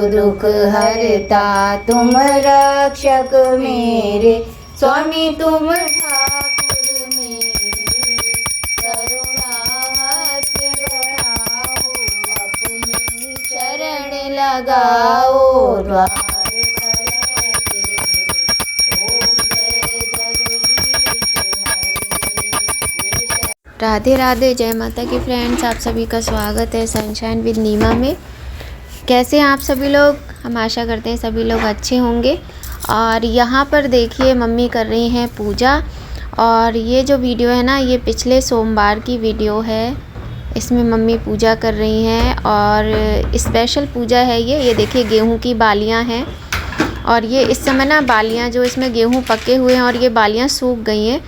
दुख हरता तुम रक्षक मेरे, स्वामी तुम ठाकुर मेरे, करुणा हाथ बढ़ाओ, अपनी चरण लगाओ, द्वार खड़े तेरे, ओम जय जगदीश हरे। राधे राधे, जय माता की फ्रेंड्स, आप सभी का स्वागत है सनशाइन विद नीमा में। कैसे हैं आप सभी लोग? हम आशा करते हैं सभी लोग अच्छे होंगे। और यहाँ पर देखिए मम्मी कर रही हैं पूजा। और ये जो वीडियो है ना, ये पिछले सोमवार की वीडियो है। इसमें मम्मी पूजा कर रही हैं और स्पेशल पूजा है ये देखिए गेहूं की बालियां हैं। और ये इस समय ना बालियां जो इसमें गेहूं पके हुए हैं और ये बालियां सूख गई हैं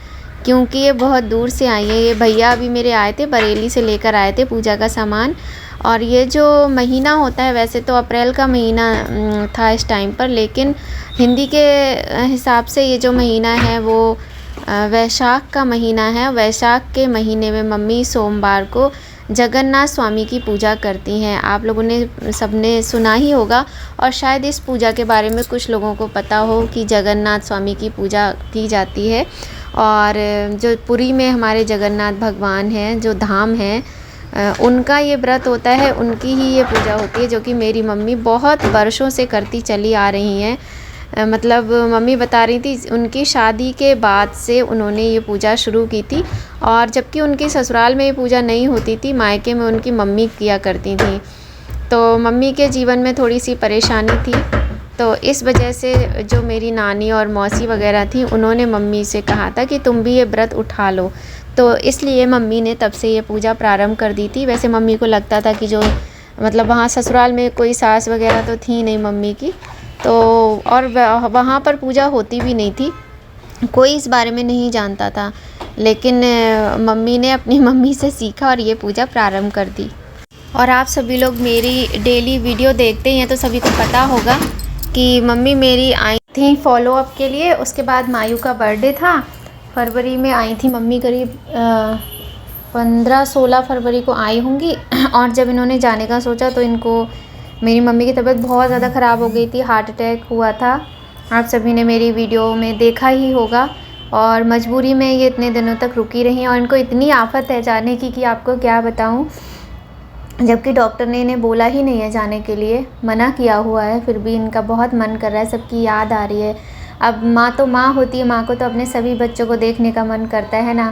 क्योंकि ये बहुत दूर से आई हैं। ये भैया अभी मेरे आए थे, बरेली से लेकर आए थे पूजा का सामान। और ये जो महीना होता है, वैसे तो अप्रैल का महीना था इस टाइम पर, लेकिन हिंदी के हिसाब से ये जो महीना है वो वैशाख का महीना है। वैशाख के महीने में मम्मी सोमवार को जगन्नाथ स्वामी की पूजा करती हैं। आप लोगों ने सबने सुना ही होगा और शायद इस पूजा के बारे में कुछ लोगों को पता हो कि जगन्नाथ स्वामी की पूजा की जाती है। और जो पुरी में हमारे जगन्नाथ भगवान हैं, जो धाम हैं, उनका ये व्रत होता है, उनकी ही ये पूजा होती है, जो कि मेरी मम्मी बहुत वर्षों से करती चली आ रही हैं। मतलब मम्मी बता रही थी उनकी शादी के बाद से उन्होंने ये पूजा शुरू की थी। और जबकि उनके ससुराल में ये पूजा नहीं होती थी, मायके में उनकी मम्मी किया करती थी। तो मम्मी के जीवन में थोड़ी सी परेशानी थी, तो इस वजह से जो मेरी नानी और मौसी वगैरह थी, उन्होंने मम्मी से कहा था कि तुम भी ये व्रत उठा लो। तो इसलिए मम्मी ने तब से ये पूजा प्रारंभ कर दी थी। वैसे मम्मी को लगता था कि जो मतलब वहाँ ससुराल में कोई सास वगैरह तो थी नहीं मम्मी की, तो और वहाँ पर पूजा होती भी नहीं थी, कोई इस बारे में नहीं जानता था। लेकिन मम्मी ने अपनी मम्मी से सीखा और ये पूजा प्रारंभ कर दी। और आप सभी लोग मेरी डेली वीडियो देखते हैं तो सभी को पता होगा कि मम्मी मेरी आई थी फॉलो अप के लिए। उसके बाद मायू का बर्थडे था, फरवरी में आई थी मम्मी, करीब 15-16 फरवरी को आई होंगी। और जब इन्होंने जाने का सोचा तो इनको, मेरी मम्मी की तबीयत बहुत ज़्यादा ख़राब हो गई थी, हार्ट अटैक हुआ था। आप सभी ने मेरी वीडियो में देखा ही होगा। और मजबूरी में ये इतने दिनों तक रुकी रही और इनको इतनी आफत है जाने की कि आपको क्या बताऊँ। जबकि डॉक्टर ने इन्हें बोला ही नहीं है जाने के लिए, मना किया हुआ है, फिर भी इनका बहुत मन कर रहा है, सबकी याद आ रही है। अब माँ तो माँ होती है, माँ को तो अपने सभी बच्चों को देखने का मन करता है ना।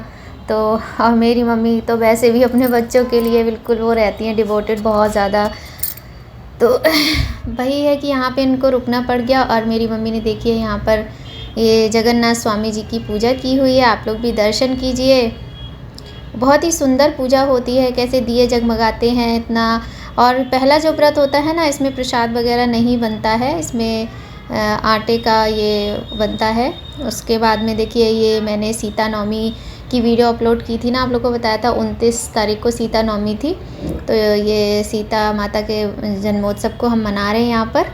तो और मेरी मम्मी तो वैसे भी अपने बच्चों के लिए बिल्कुल वो रहती हैं, डिवोटेड बहुत ज़्यादा। तो वही है कि यहाँ पे इनको रुकना पड़ गया। और मेरी मम्मी ने देखिए यहाँ पर ये जगन्नाथ स्वामी जी की पूजा की हुई है, आप लोग भी दर्शन कीजिए। बहुत ही सुंदर पूजा होती है, कैसे दिए जगमगाते हैं इतना। और पहला जो व्रत होता है ना, इसमें प्रसाद वगैरह नहीं बनता है, इसमें आटे का ये बनता है। उसके बाद में देखिए ये मैंने सीता नवमी की वीडियो अपलोड की थी ना, आप लोग को बताया था 29 तारीख को सीता नवमी थी। तो ये सीता माता के जन्मोत्सव को हम मना रहे हैं यहाँ पर।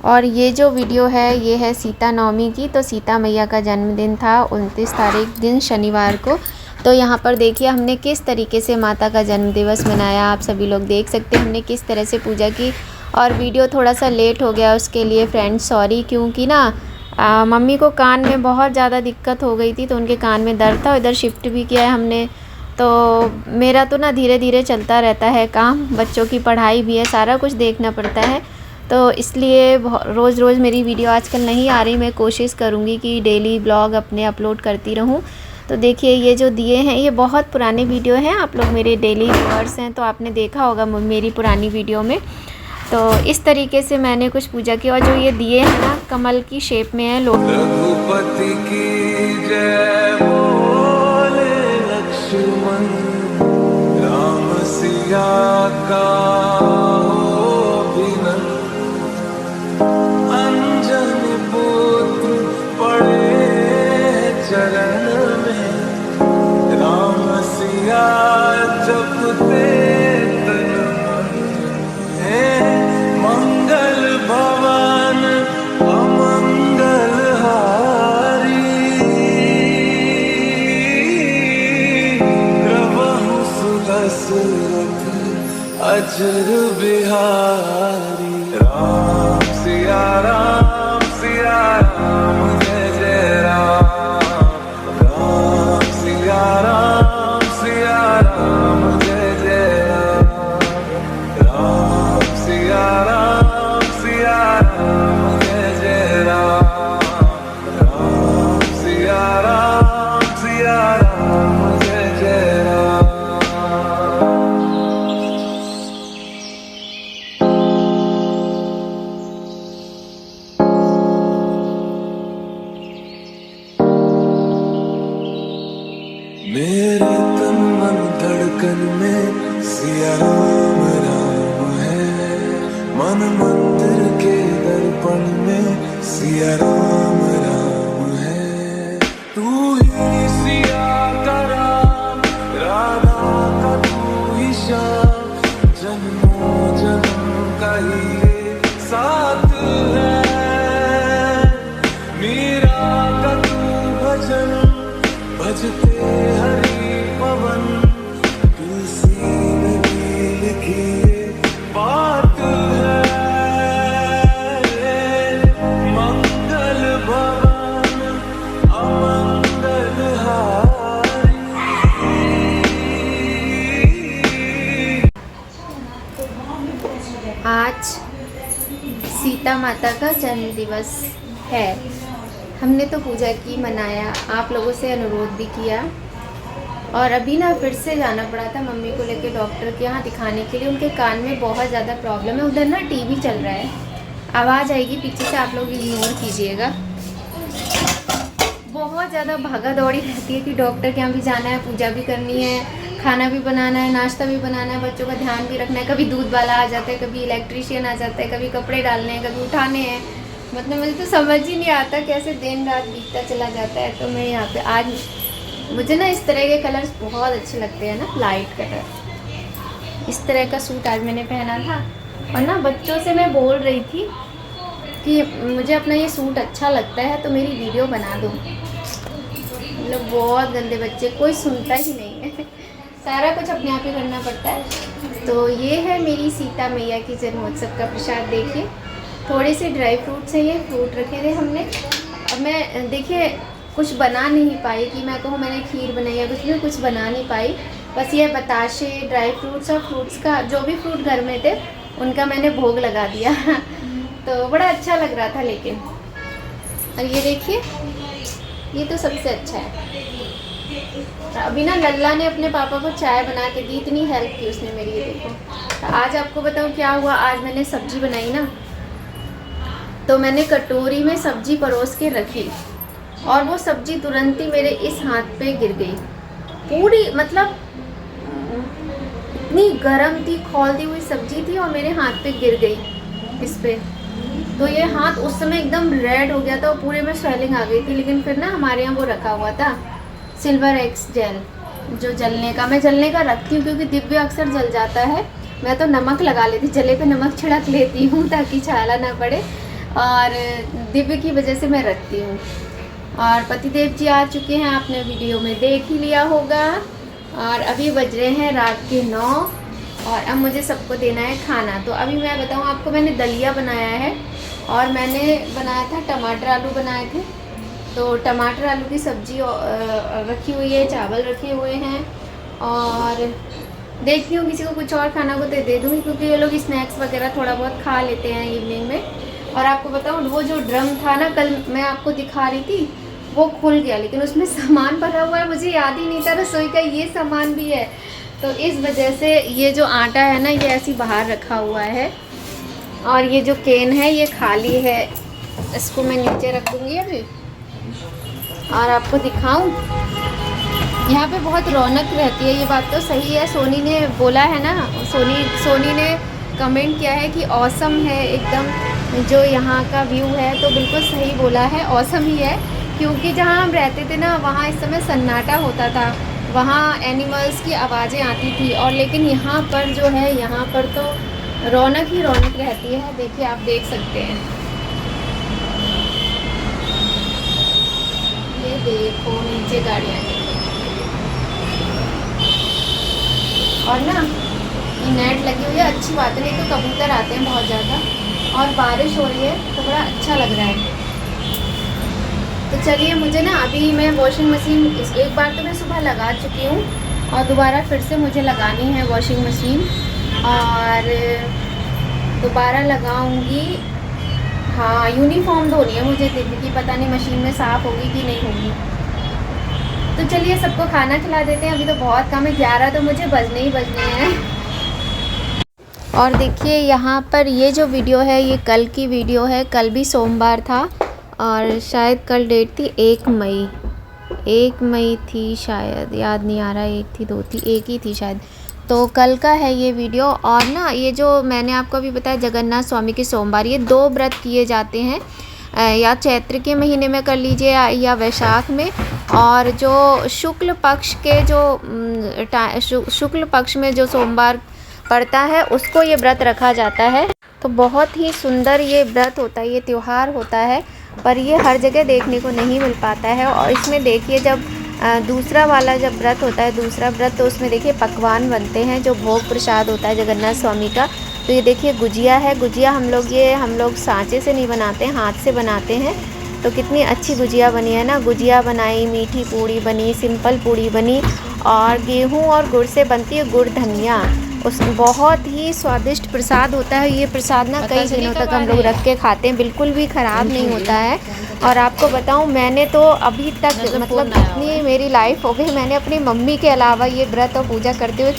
और ये जो वीडियो है ये है सीता नवमी की। तो सीता मैया का जन्मदिन था 29 तारीख दिन शनिवार को। तो यहाँ पर देखिए हमने किस तरीके से माता का जन्म दिवस मनाया, आप सभी लोग देख सकते हैं हमने किस तरह से पूजा की। और वीडियो थोड़ा सा लेट हो गया, उसके लिए फ्रेंड्स सॉरी, क्योंकि ना मम्मी को कान में बहुत ज़्यादा दिक्कत हो गई थी, तो उनके कान में दर्द था, इधर शिफ्ट भी किया है हमने। तो मेरा तो ना धीरे धीरे चलता रहता है काम, बच्चों की पढ़ाई भी है, सारा कुछ देखना पड़ता है। तो इसलिए रोज़ रोज़ मेरी वीडियो आजकल नहीं आ रही। मैं कोशिश करूँगी कि डेली ब्लॉग अपने अपलोड करती रहूँ। तो देखिए ये जो दिए हैं ये बहुत पुराने वीडियो हैं, आप लोग मेरे डेली व्यूअर्स हैं तो आपने देखा होगा मेरी पुरानी वीडियो में। तो इस तरीके से मैंने कुछ पूजा की। और जो ये दिए हैं ना, कमल की शेप में है। रघुपति की जय बोले लक्ष्मण, राम सिया का हो बिनन, अंजन पुत्र पड़े चरण में, राम सिया जपते तन मन है, मंगल भवन अमंगल हारी, प्रभु सुदशरथ अजर बिहारी। राम धड़कन में सिया राम राम है, मन मंदिर के दर्पण में सिया राम राम है। तू ही सिया का राम, राधा का तू ही श्याम, जन्मों जन्म का ये साथ है। मीरा का तू भजन भजते हरि पवन, तुलसी में भी लिखी ये बात है। मंगल भवन अमंगल हारी। आज सीता माता का जन्म दिवस है। हमने तो पूजा की, मनाया, आप लोगों से अनुरोध भी किया और अभी ना फिर से जाना पड़ा था मम्मी को लेके डॉक्टर के यहाँ दिखाने के लिए। उनके कान में बहुत ज़्यादा प्रॉब्लम है। उधर ना टीवी चल रहा है, आवाज़ आएगी पीछे से, आप लोग इग्नोर कीजिएगा। बहुत ज़्यादा भागा दौड़ी रहती है कि डॉक्टर के यहाँ भी जाना है, पूजा भी करनी है, खाना भी बनाना है, नाश्ता भी बनाना है, बच्चों का ध्यान भी रखना है। कभी दूध वाला आ जाता है, कभी इलेक्ट्रीशियन आ जाता है, कभी कपड़े डालने हैं, कभी उठाने हैं। मतलब मुझे तो समझ ही नहीं आता कैसे दिन रात बीतता चला जाता है। तो मैं यहाँ पे आज, मुझे ना इस तरह के कलर्स बहुत अच्छे लगते हैं ना, लाइट कलर। इस तरह का सूट आज मैंने पहना था और ना बच्चों से मैं बोल रही थी कि मुझे अपना ये सूट अच्छा लगता है तो मेरी वीडियो बना दो। मतलब बहुत गंदे बच्चे, कोई सुनता ही नहीं है। सारा कुछ अपने आप ही करना पड़ता है। तो ये है मेरी सीता मैया की जन्मोत्सव का प्रसाद। देखिए थोड़े से ड्राई फ्रूट्स हैं, ये फ्रूट रखे थे हमने। अब मैं देखिए कुछ बना नहीं पाई कि मैं कहूँ मैंने खीर बनाई या कुछ भी, कुछ बना नहीं पाई। बस ये बताशे, ड्राई फ्रूट्स और फ्रूट्स का जो भी फ्रूट घर में थे उनका मैंने भोग लगा दिया। तो बड़ा अच्छा लग रहा था। लेकिन और ये देखिए, ये तो सबसे अच्छा है। अभी ना लल्ला ने अपने पापा को चाय बना के दी, इतनी हेल्प की उसने मेरी। ये देखो, तो आज आपको बताऊँ क्या हुआ। आज मैंने सब्जी बनाई ना, तो मैंने कटोरी में सब्जी परोस के रखी और वो सब्जी तुरंत ही मेरे इस हाथ पे गिर गई पूरी। मतलब इतनी गर्म थी, खौलती हुई सब्जी थी और मेरे हाथ पे गिर गई इस पे। तो ये हाथ उस समय एकदम रेड हो गया था और पूरे में स्वेलिंग आ गई थी। लेकिन फिर ना हमारे यहाँ वो रखा हुआ था सिल्वर एक्स जेल, जो जलने का, मैं जलने का रखती हूँ क्योंकि दिव्य अक्सर जल जाता है। मैं तो नमक लगा लेती, जले पे नमक छिड़क लेती हूँ ताकि छाला ना पड़े, और दिव्य की वजह से मैं रखती हूँ। और पतिदेव जी आ चुके हैं, आपने वीडियो में देख ही लिया होगा। और अभी बज रहे हैं रात के 9 और अब मुझे सबको देना है खाना। तो अभी मैं बताऊँ आपको, मैंने दलिया बनाया है और मैंने बनाया था टमाटर आलू बनाए थे। तो टमाटर आलू की सब्ज़ी रखी हुई है, चावल रखे हुए हैं और देखती हूँ किसी को कुछ और खाना को दे दूँगी क्योंकि ये लोग स्नैक्स वगैरह थोड़ा बहुत खा लेते हैं इवनिंग में। और आपको बताऊँ, वो जो ड्रम था ना, कल मैं आपको दिखा रही थी, वो खुल गया लेकिन उसमें सामान भरा हुआ है, मुझे याद ही नहीं था रसोई का ये सामान भी है। तो इस वजह से ये जो आटा है ना, ये ऐसी बाहर रखा हुआ है और ये जो केन है ये खाली है। इसको मैं नीचे रख दूँगी अभी और आपको दिखाऊँ। यहाँ पे बहुत रौनक रहती है, ये बात तो सही है। सोनी ने बोला है ना, सोनी ने कमेंट किया है कि ऑसम है एकदम जो यहाँ का व्यू है। तो बिल्कुल सही बोला है, ऑसम ही है। क्योंकि जहाँ हम रहते थे ना, वहाँ इस समय सन्नाटा होता था, वहाँ एनिमल्स की आवाज़ें आती थी। और लेकिन यहाँ पर जो है, यहाँ पर तो रौनक ही रौनक रहती है। देखिए आप देख सकते हैं, ये देखो नीचे गाड़ियाँ और ना ये नेट लगी हुई है, अच्छी बात है। नहीं तो कबूतर आते हैं बहुत ज़्यादा और बारिश हो रही है तो बड़ा अच्छा लग रहा है। तो चलिए, मुझे ना अभी मैं वॉशिंग मशीन एक बार तो मैं सुबह लगा चुकी हूँ और दोबारा फिर से मुझे लगानी है वॉशिंग मशीन और दोबारा लगाऊंगी। हाँ, यूनिफॉर्म धोनी है मुझे दिव्य की, पता नहीं मशीन में साफ़ होगी कि नहीं होगी। तो चलिए सबको खाना खिला देते हैं। अभी तो बहुत कम है, 11 तो मुझे बजने ही बजने हैं। और देखिए यहाँ पर ये जो वीडियो है ये कल की वीडियो है। कल भी सोमवार था और शायद कल डेट थी 1 मई। 1 मई थी शायद, याद नहीं आ रहा, 1 थी 2 थी, 1 ही थी शायद। तो कल का है ये वीडियो। और ना ये जो मैंने आपको अभी बताया जगन्नाथ स्वामी के सोमवार, ये 2 व्रत किए जाते हैं, या चैत्र के महीने में कर लीजिए या वैशाख में। और जो शुक्ल पक्ष के शुक्ल पक्ष में जो सोमवार पड़ता है उसको ये व्रत रखा जाता है। तो बहुत ही सुंदर ये व्रत होता है, ये त्यौहार होता है, पर ये हर जगह देखने को नहीं मिल पाता है। और इसमें देखिए जब दूसरा वाला जब व्रत होता है, दूसरा व्रत, तो उसमें देखिए पकवान बनते हैं जो भोग प्रसाद होता है जगन्नाथ स्वामी का। तो ये देखिए गुजिया है। गुजिया हम लोग सांचे से नहीं बनाते हैं, हाथ से बनाते हैं। तो कितनी अच्छी गुजिया बनी है ना। गुजिया बनाई, मीठी पूड़ी बनी, सिंपल पूड़ी बनी, और गेहूं और गुड़ से बनती है गुड़ धनिया। उस बहुत ही स्वादिष्ट प्रसाद होता है। ये प्रसाद ना कई दिनों तक हम लोग रख के खाते हैं, बिल्कुल भी ख़राब नहीं होता है। और आपको बताऊं, मैंने तो अभी तक मतलब इतनी मेरी लाइफ हो गई, मैंने अपनी मम्मी के अलावा ये व्रत और पूजा करते हुए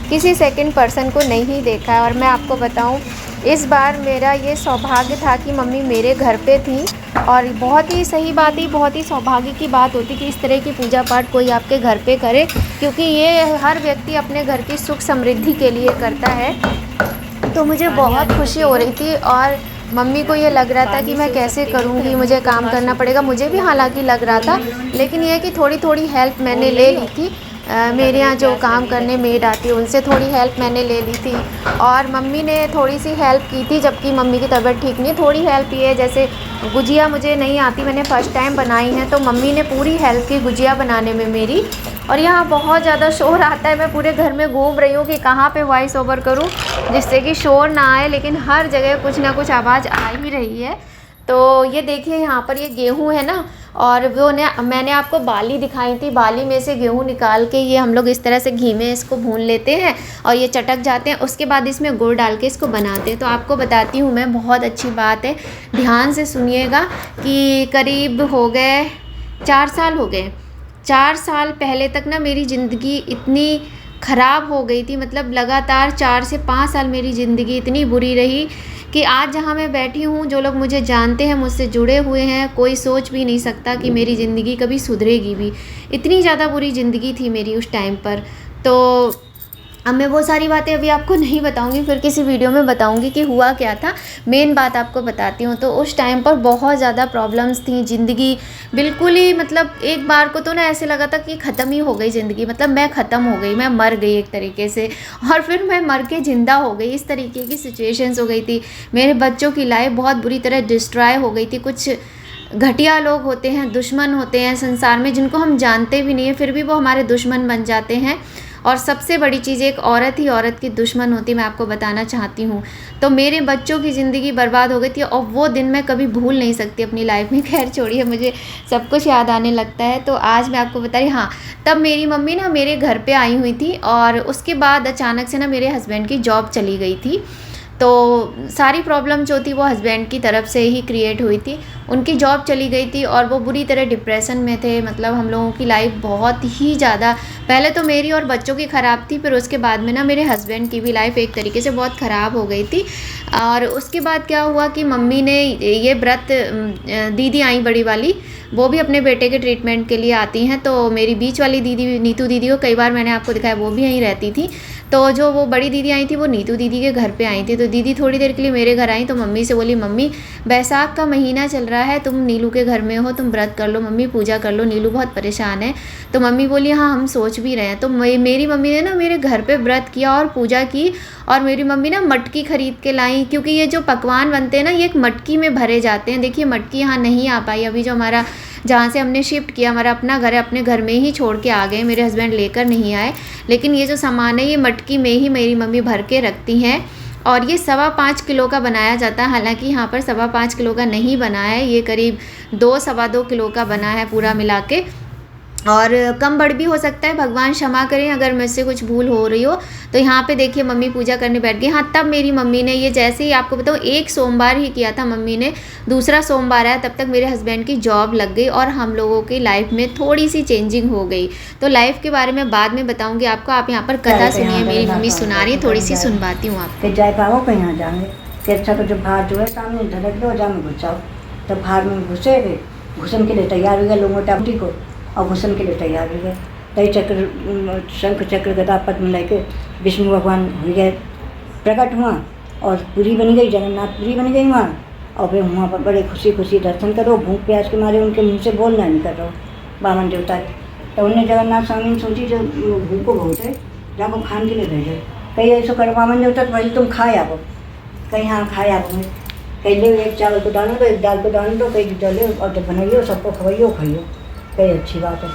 किसी सेकंड पर्सन को नहीं देखा है। और मैं आपको बताऊं, इस बार मेरा ये सौभाग्य था कि मम्मी मेरे घर पे थी। और बहुत ही सही बात ही, बहुत ही सौभाग्य की बात होती कि इस तरह की पूजा पाठ कोई आपके घर पे करे, क्योंकि ये हर व्यक्ति अपने घर की सुख समृद्धि के लिए करता है। तो मुझे बहुत खुशी हो रही थी। और मम्मी को ये लग रहा था कि मैं कैसे करूँगी, मुझे काम करना पड़ेगा। मुझे भी हालांकि लग रहा था, लेकिन ये कि थोड़ी थोड़ी हेल्प मैंने ले ली थी। मेरे यहाँ जो काम करने मेड आती है उनसे थोड़ी हेल्प मैंने ले ली थी। और मम्मी ने थोड़ी सी हेल्प की थी, जबकि मम्मी की तबीयत ठीक नहीं। थोड़ी हेल्प ये है, जैसे गुजिया मुझे नहीं आती, मैंने फ़र्स्ट टाइम बनाई है, तो मम्मी ने पूरी हेल्प की गुजिया बनाने में मेरी। और यहाँ बहुत ज़्यादा शोर आता है, मैं पूरे घर में घूम रही हूँ कि कहाँ पे वॉइस ओवर करूँ जिससे कि शोर ना आए, लेकिन हर जगह कुछ ना कुछ आवाज़ आ ही रही है। तो ये देखिए यहाँ पर ये गेहूँ है ना, और वो मैंने आपको बाली दिखाई थी। बाली में से गेहूँ निकाल के ये हम लोग इस तरह से घी में इसको भून लेते हैं और ये चटक जाते हैं। उसके बाद इसमें गुड़ डाल के इसको बनाते हैं। तो आपको बताती हूँ मैं, बहुत अच्छी बात है, ध्यान से सुनिएगा कि करीब हो गए 4 साल हो गए। 4 साल पहले तक ना मेरी ज़िंदगी इतनी ख़राब हो गई थी, मतलब लगातार 4 से 5 साल मेरी ज़िंदगी इतनी बुरी रही कि आज जहाँ मैं बैठी हूँ, जो लोग मुझे जानते हैं, मुझसे जुड़े हुए हैं, कोई सोच भी नहीं सकता कि मेरी ज़िंदगी कभी सुधरेगी भी। इतनी ज़्यादा बुरी ज़िंदगी थी मेरी उस टाइम पर। तो अब मैं वो सारी बातें अभी आपको नहीं बताऊंगी, फिर किसी वीडियो में बताऊंगी कि हुआ क्या था। मेन बात आपको बताती हूँ। तो उस टाइम पर बहुत ज़्यादा प्रॉब्लम्स थी, ज़िंदगी बिल्कुल ही, मतलब एक बार को तो ना ऐसे लगा था कि ख़त्म ही हो गई ज़िंदगी, मतलब मैं ख़त्म हो गई, मैं मर गई एक तरीके से। और फिर मैं मर के ज़िंदा हो गई, इस तरीके की सिचुएशंस हो गई थी। मेरे बच्चों की लाइफ बहुत बुरी तरह डिस्ट्रॉय हो गई थी। कुछ घटिया लोग होते हैं, दुश्मन होते हैं संसार में, जिनको हम जानते भी नहीं है, फिर भी वो हमारे दुश्मन बन जाते हैं। और सबसे बड़ी चीज़, एक औरत ही औरत की दुश्मन होती, मैं आपको बताना चाहती हूँ। तो मेरे बच्चों की ज़िंदगी बर्बाद हो गई थी, और वो दिन मैं कभी भूल नहीं सकती अपनी लाइफ में। खैर छोड़िए, मुझे सब कुछ याद आने लगता है। तो आज मैं आपको बता रही, हाँ, तब मेरी मम्मी ना मेरे घर पे आई हुई थी, और उसके बाद अचानक से ना मेरे हस्बैंड की जॉब चली गई थी। तो सारी प्रॉब्लम जो थी वो हस्बैंड की तरफ से ही क्रिएट हुई थी। उनकी जॉब चली गई थी और वो बुरी तरह डिप्रेशन में थे। मतलब हम लोगों की लाइफ बहुत ही ज़्यादा, पहले तो मेरी और बच्चों की ख़राब थी, फिर उसके बाद में ना मेरे हस्बैंड की भी लाइफ एक तरीके से बहुत ख़राब हो गई थी। और उसके बाद क्या हुआ कि मम्मी ने ये व्रत, दीदी आई बड़ी वाली, वो भी अपने बेटे के ट्रीटमेंट के लिए आती हैं। तो मेरी बीच वाली दीदी, नीतू दीदी को कई बार मैंने आपको दिखाया, वो भी यहीं रहती थी। तो जो वो बड़ी दीदी आई थी, वो नीतू दीदी के घर पे आई थी। तो दीदी थोड़ी देर के लिए मेरे घर आई, तो मम्मी से बोली, मम्मी बैसाख का महीना चल रहा है, तुम नीलू के घर में हो, तुम व्रत कर लो मम्मी, पूजा कर लो, नीलू बहुत परेशान है। तो मम्मी बोली, हाँ हम सोच भी रहे हैं। तो मेरी मम्मी ने ना मेरे घर पे व्रत किया और पूजा की। और मेरी मम्मी ना मटकी ख़रीद के लाई, क्योंकि ये जो पकवान बनते हैं ना, ये एक मटकी में भरे जाते हैं। देखिए मटकी यहाँ नहीं आ पाई अभी, जो हमारा जहाँ से हमने शिफ्ट किया, हमारा अपना घर है, अपने घर में ही छोड़ के आ गए, मेरे हस्बैंड लेकर नहीं आए। लेकिन ये जो सामान है, ये मटकी में ही मेरी मम्मी भर के रखती हैं। और ये 5.25 किलो का बनाया जाता है। हालांकि यहाँ पर 5.25 किलो का नहीं बना है, ये करीब 2-2.25 किलो का बना है पूरा मिला के। और कम बढ़ भी हो सकता है, भगवान क्षमा करें अगर मुझसे कुछ भूल हो रही हो। तो यहाँ पे देखिए मम्मी पूजा करने बैठ गई। हाँ, तब मेरी मम्मी ने ये, जैसे ही आपको बताऊँ, एक सोमवार ही किया था मम्मी ने, दूसरा सोमवार आया तब तक मेरे हस्बैंड की जॉब लग गई और हम लोगों की लाइफ में थोड़ी सी चेंजिंग हो गई। तो लाइफ के बारे में बाद में बताऊँगी आपको। आप यहाँ पर कथा सुनिए, मेरी मम्मी सुना रही है, थोड़ी सी सुनवाती हूँ आपको। जाए पाओ कहीं यहाँ जाएंगे कि अच्छा, तो जो भार जो है सामने धड़क दो, जा में घुसाओ। तब भार में घुसे, घुसन के लिए तैयार हो गया लोगों टापटी को, और घुसन के लिए तैयार हो गए। तई चक्र शंख चक्र गदा पद्म लेके विष्णु भगवान हो गए प्रकट हुआ और पूरी बन गई, जगन्नाथपुरी बन गई वहाँ। और फिर वहाँ पर बड़े खुशी खुशी दर्शन करो। भूख प्यास के मारे उनके मुँह से बोलना नहीं कर रहा बामन देवता। तो उन्हें जगन्नाथ स्वामी ने सोची जो भूखो बहुत है जाको खान के लिए भेजे। कहीं ऐसा करो बामन देवता तो भाई तुम खाए आओ, कहीं हाँ खाए आओ, कहीं ले एक चावल को डालो तो एक दाल को डालो तो कहीं डले और जब बनाइयो सबको खवाइयो खाइयो, कहीं अच्छी बात है।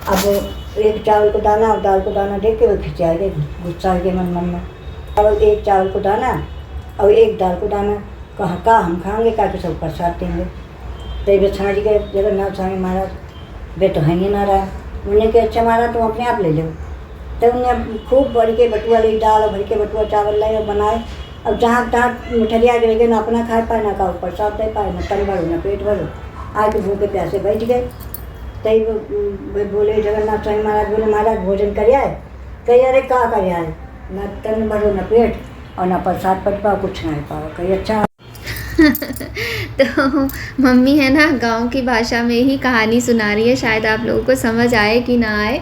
अब एक चावल को दाना और दाल को दाना देख के वो खिंचा गए, गुस्सा गए मन में। अब एक चावल को दाना और एक दाल को दाना कहाँ का हम खाएंगे, का के सब प्रसाद देंगे। तो वे समझ गए जगन्नाथ स्वामी महाराज वे तो है ही ना रहा। उन्हें कि अच्छा महाराज तुम अपने आप ले लो। तो उन्हें खूब भर के बटुआ ली दाल और भर के बटुआ चावल लाए और बनाए। अब जहाँ तहाँ मिठलिया के लगे ना अपना खाए पाए ना का प्रसाद दे पाए, ना तन भरो ना पेट भरो, आके भूखे प्यासे बैठ गए। तई वो बोले जगन्नाथ स्वामी महाराज बोले महाराज भोजन कर आए। कही अरे का कर आए, ना तन भरो ना पेट और ना प्रसाद पट पाओ, कुछ ना पाओ। कही अच्छा। तो मम्मी है ना गांव की भाषा में ही कहानी सुना रही है, शायद आप लोगों को समझ आए कि ना आए,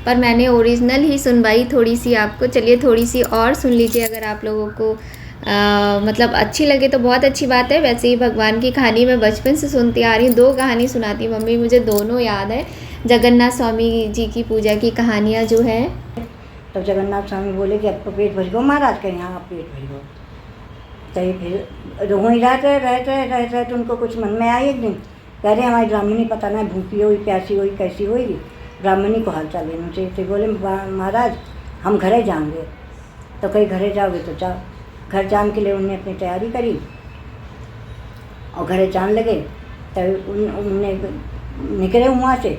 पर मैंने ओरिजिनल ही सुनवाई थोड़ी सी आपको। चलिए थोड़ी सी और सुन लीजिए, अगर आप लोगों को मतलब अच्छी लगे तो बहुत अच्छी बात है। वैसे ही भगवान की कहानी मैं बचपन से सुनती आ रही हूँ, 2 कहानी सुनाती मम्मी मुझे, दोनों याद है। जगन्नाथ स्वामी जी की पूजा की कहानियाँ जो है। तो जगन्नाथ स्वामी बोले कि आपको पेट भर गो महाराज, के यहाँ आप पेट भर गो। तो फिर वहीं रहते तो उनको कुछ मन में आया एक दिन, कह रहे हमारी ब्राह्मणी पता नहीं भूखी हुई प्यासी हुई कैसी होगी, ब्राह्मणी को हालचाल लेना चाहिए। तो बोले महाराज हम घरे जाएंगे। तो कहीं घरे जाओगे तो जाओ। घर जाने के लिए उन्होंने अपनी तैयारी करी और घरे जान लगे। तो उनने निकले वहाँ से,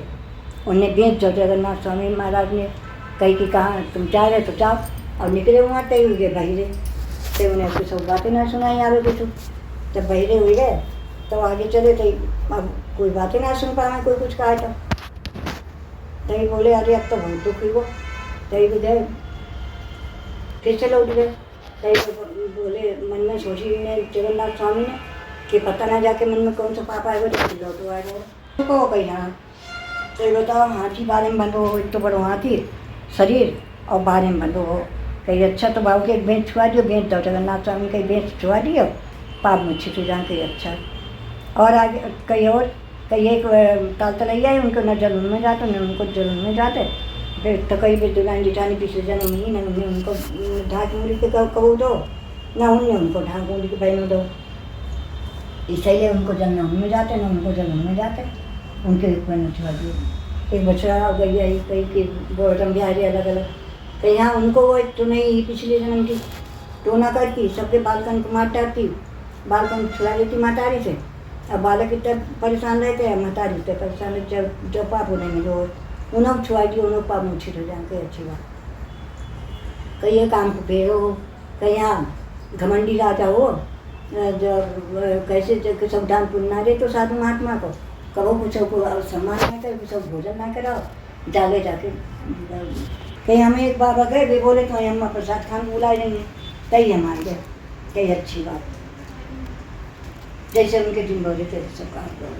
उनने बेच जो जगन्नाथ स्वामी महाराज ने कही कि कहाँ तुम जा रहे तो जाओ, और निकले वहाँ तय हुए बहिरे। तो उन्हें कुछ सब बातें ना सुनाई आवे कुछ। जब बहिरे हुए गए तो आगे चले तो अब कोई बातें ना सुन पाए, कोई कुछ कहा। तो बोले अरे अब तो बहुत दुख हुई वो। तो गए फिर से लौट गए। तो बोले मन में सोची जगन्नाथ स्वामी ने कि पता ना जाके मन में कौन सा पाप आएगा तो लौटो आएगा को कहीं। हाँ तो बताओ हाथी बारे में बंधो हो, एक तो बड़ो हाथी शरीर और बारे में बंधो हो। कहीं अच्छा तो बाबू के एक बेंच छुआ दियो, बेंच दो जगन्नाथ स्वामी कहीं बेंच छुआ दियो, पाप मुच्छी तो जान कहीं अच्छा। और आगे कहीं और कहीं एक ताल तलैया है, उनको न जलून में जाते न उनको जलून में जाते। फिर तो कहीं भी दुल्हन जिठानी पिछले जन्म ही न उन्हें उनको ढाक मुड़ी के कहो दो, ना उन्हें उनको ढाक मुड़ी के बहनों दो। इसलिए उनको जलना उनमें जाते न उनको जलून में जाते। उनके एक बहन छुआ दिए, एक बछड़ा हो गई है, कहीं की बोरम बिहारी अलग अलग। कहीं यहाँ उनको वो तो नहीं पिछले जन्म की टोना करती, सबके बालकन को मार डालती, बालकन छुड़ा देती महतारी से। अब बालक इतना परेशान रहते हैं, महतारी इतने परेशान रहते, जब पाप उन्हें जो उन्होंने छुआ दी उन्होंने पाप मुच्छी हो जाए। कहीं अच्छी बात। कहीं ये काम को फेरो हो, कहीं यहाँ घमंडी राजा हो, जब कैसे सब दान पुण्य ना दे तो साधु महात्मा को कहो कुछ सम्मान ना करे, कुछ भोजन ना कराओ, जाले जाके। कहीं हमें एक बाबा गए भी बोले तो हम प्रसाद खान बुला देंगे, कहीं हम आ गए। कहीं अच्छी बात, जैसे उनके दिन बोले थे सब काम करो।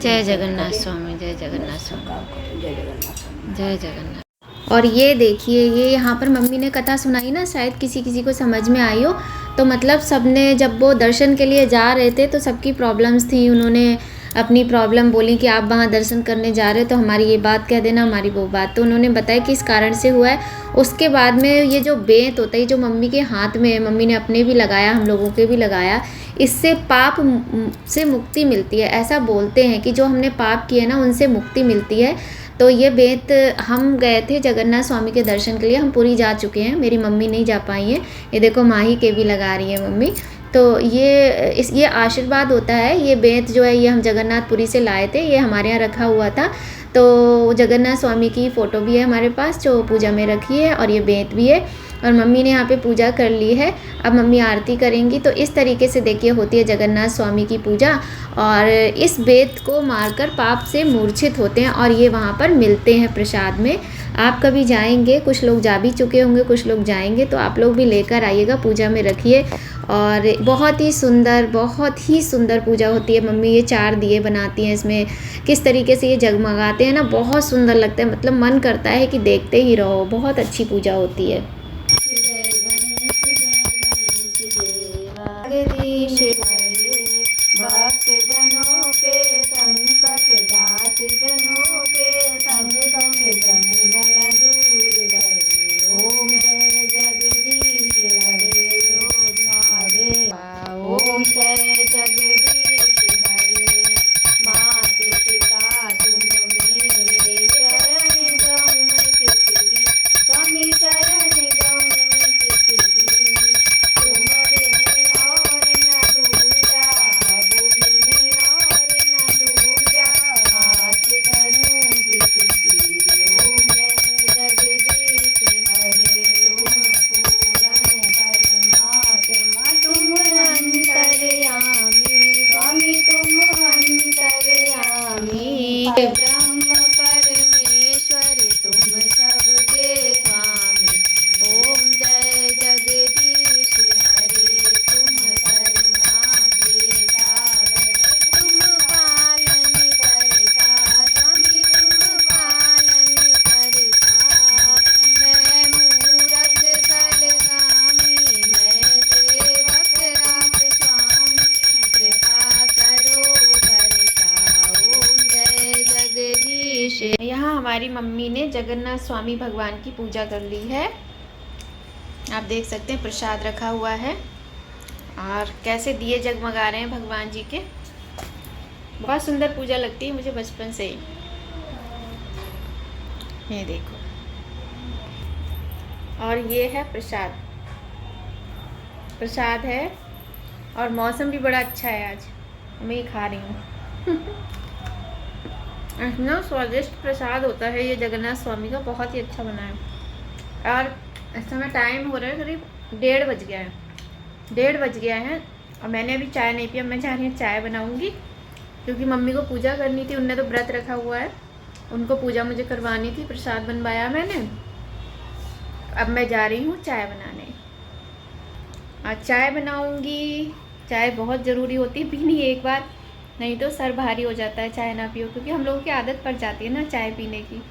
जय जगन्नाथ स्वामी, जय जगन्नाथ स्वामी, जय जगन्नाथ स्वामी, जय जगन्नाथ। और ये देखिए, ये यहाँ पर मम्मी ने कथा सुनाई ना, शायद किसी किसी को समझ में आई हो। तो मतलब सबने जब वो दर्शन के लिए जा रहे थे तो सबकी प्रॉब्लम्स थी, उन्होंने अपनी प्रॉब्लम बोली कि आप वहाँ दर्शन करने जा रहे हो तो हमारी ये बात कह देना, हमारी वो बात। तो उन्होंने बताया कि इस कारण से हुआ है। उसके बाद में ये जो बेंत होता है जो मम्मी के हाथ में है, मम्मी ने अपने भी लगाया, हम लोगों के भी लगाया, इससे पाप से मुक्ति मिलती है। ऐसा बोलते हैं कि जो हमने पाप किए ना उनसे मुक्ति मिलती है। तो ये बेंत हम गए थे जगन्नाथ स्वामी के दर्शन के लिए, हम पूरी जा चुके हैं, मेरी मम्मी नहीं जा पाई हैं। ये देखो माही के भी लगा रही है मम्मी। तो ये आशीर्वाद होता है। ये बेंत जो है ये हम जगन्नाथपुरी से लाए थे, ये हमारे यहाँ रखा हुआ था। तो जगन्नाथ स्वामी की फ़ोटो भी है हमारे पास जो पूजा में रखी है, और ये बेंत भी है। और मम्मी ने यहाँ पे पूजा कर ली है, अब मम्मी आरती करेंगी। तो इस तरीके से देखिए होती है जगन्नाथ स्वामी की पूजा। और इस बेंत को मारकर पाप से मूर्छित होते हैं, और ये वहाँ पर मिलते हैं प्रसाद में। आप कभी जाएंगे, कुछ लोग जा भी चुके होंगे, कुछ लोग जाएंगे, तो आप लोग भी लेकर आइएगा, पूजा में रखिए। और बहुत ही सुंदर पूजा होती है। मम्मी ये 4 दिए बनाती हैं, इसमें किस तरीके से ये जगमगाते हैं ना, बहुत सुंदर लगता है, मतलब मन करता है कि देखते ही रहो। बहुत अच्छी पूजा होती है। भक्त जनों के संकट दास जनों के सब गम जंगल दूर करे। ओम जय जगदीश हरे जो ध्यावे। ओम जय जगदीश हरे। मात पिता तुम मेरे चरण गौं मैं किसकी। स्वामी चरण गौं मैं किसकी। तुम बिन और न दूजा। अब बिन और न दूजा। हाथ करूं किसकी। ओम जय जगदीश हरे। तुम पूर्ण परमात्मा तुम अंतर्यामी। स्वामी तुम अंतर्यामी। ब्रह्म परमेश्वर तुम सबके स्वामी। ओम जय जगदीश हरे। तुम करुणा के सागर तुम पालन करता। स्वामी तुम पालन करता। मैं मूरख कलगामी मैं सेवक आप स्वामी। कृपा करो भरता। ओम जय जगदीश। यहाँ हमारी मम्मी ने जगन्नाथ स्वामी भगवान की पूजा कर ली है। आप देख सकते हैं प्रसाद रखा हुआ है और कैसे दिए जगमगा रहे हैं भगवान जी के। बहुत सुंदर पूजा लगती है मुझे बचपन से ही। ये देखो, और ये है प्रसाद। प्रसाद है और मौसम भी बड़ा अच्छा है आज। मैं ये खा रही हूँ। इतना स्वादिष्ट प्रसाद होता है ये जगन्नाथ स्वामी का, बहुत ही अच्छा बना है। और इस समय टाइम हो रहा है करीब 1:30 बज गया है। 1:30 बज गया है और मैंने अभी चाय नहीं पिया। मैं जा रही हूँ चाय बनाऊँगी क्योंकि मम्मी को पूजा करनी थी। उनने तो व्रत रखा हुआ है, उनको पूजा मुझे करवानी थी। प्रसाद बनवाया मैंने, अब मैं जा रही हूँ चाय बनाने। आज चाय बनाऊँगी। चाय बहुत ज़रूरी होती है पीनी एक बार, नहीं तो सर भारी हो जाता है चाय ना पियो, क्योंकि हम लोगों की आदत पड़ जाती है ना चाय पीने की।